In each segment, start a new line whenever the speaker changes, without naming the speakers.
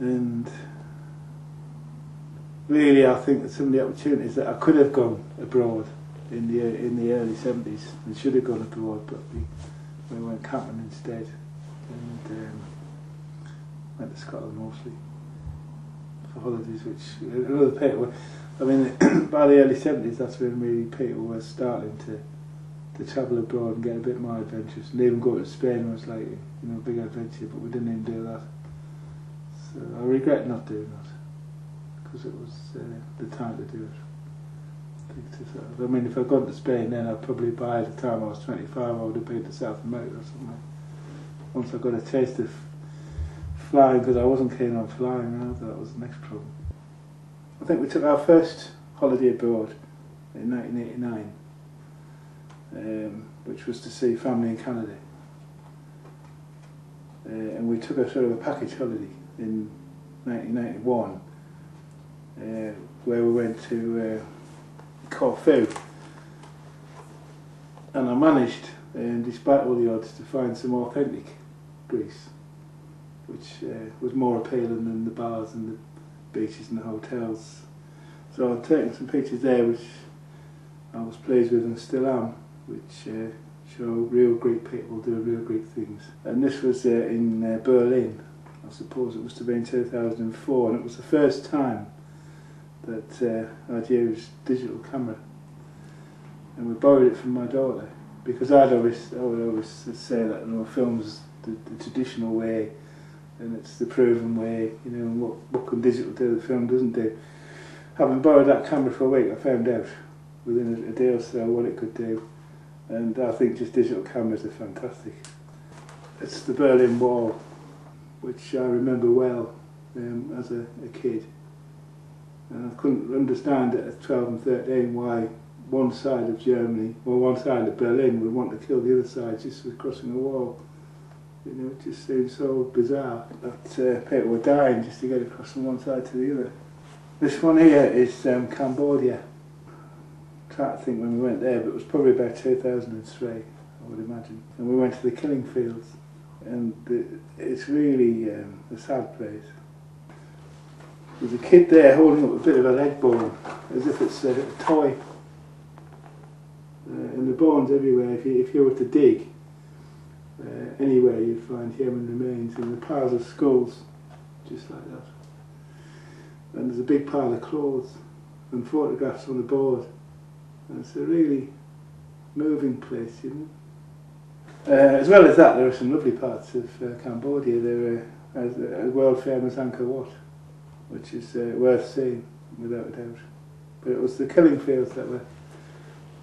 And really, I think that some of the opportunities that I could have gone abroad in the early 70s and should have gone abroad, but we went camping instead, and went to Scotland mostly for holidays. Which another people, I mean, by the early 70s, that's when really people were starting to travel abroad and get a bit more adventurous. And even going to Spain was like, a big adventure, but we didn't even do that. So I regret not doing that, because it was the time to do it. I mean, if I'd gone to Spain then, I'd probably, by the time I was 25, I would have been to South America or something. Once I got a taste of flying, because I wasn't keen on flying, that was the next problem. I think we took our first holiday abroad in 1989, which was to see family in Canada. And we took a sort of a package holiday in 1991, where we went to Corfu, and I managed, despite all the odds, to find some authentic Greece, which was more appealing than the bars and the beaches and the hotels. So I've taken some pictures there which I was pleased with and still am, which show real Greek people do real Greek things. And this was in Berlin. I suppose it was to be in 2004, and it was the first time that I'd used digital camera, and we borrowed it from my daughter, because I would always say that film's the traditional way, and it's the proven way, and what can digital do the film doesn't do. Having borrowed that camera for a week, I found out within a day or so what it could do, and I think just digital cameras are fantastic. It's the Berlin Wall, which I remember well as a kid. And I couldn't understand at 12 and 13 why one side of Germany, or one side of Berlin, would want to kill the other side just for crossing a wall. It just seemed so bizarre that people were dying just to get across from one side to the other. This one here is Cambodia. I'm trying to think when we went there, but it was probably about 2003, I would imagine. And we went to the killing fields, and it's really a sad place. There's a kid there holding up a bit of a leg bone, as if it's a toy. And the bones everywhere. If you were to dig anywhere, you'd find human remains, and the piles of skulls, just like that. And there's a big pile of clothes and photographs on the board. And it's a really moving place, As well as that, there are some lovely parts of Cambodia. There are a world famous Angkor Wat, which is worth seeing, without a doubt. But it was the killing fields that were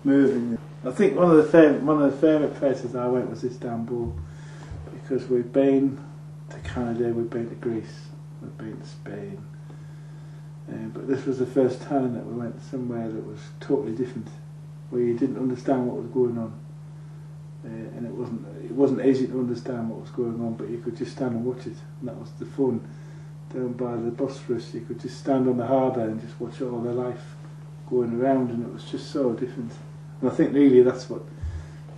moving. I think one of the favourite places I went was Istanbul, because we've been to Canada, we've been to Greece, we've been to Spain, but this was the first time that we went somewhere that was totally different, where you didn't understand what was going on, and it wasn't easy to understand what was going on, but you could just stand and watch it, and that was the fun. Down by the Bosphorus, you could just stand on the harbour and just watch all the life going around, and it was just so different. And I think really that's what,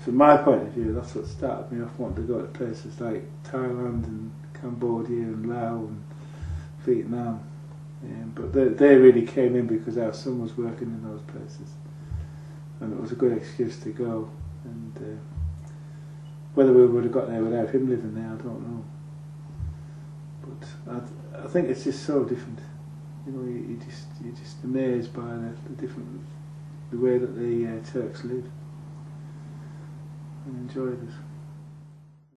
from my point of view, that's what started me off wanting to go to places like Thailand and Cambodia and Laos and Vietnam. But they really came in because our son was working in those places, and it was a good excuse to go. And whether we would have got there without him living there, I don't know. But I think it's just so different. You're just amazed by the way that the Turks live, and enjoy it.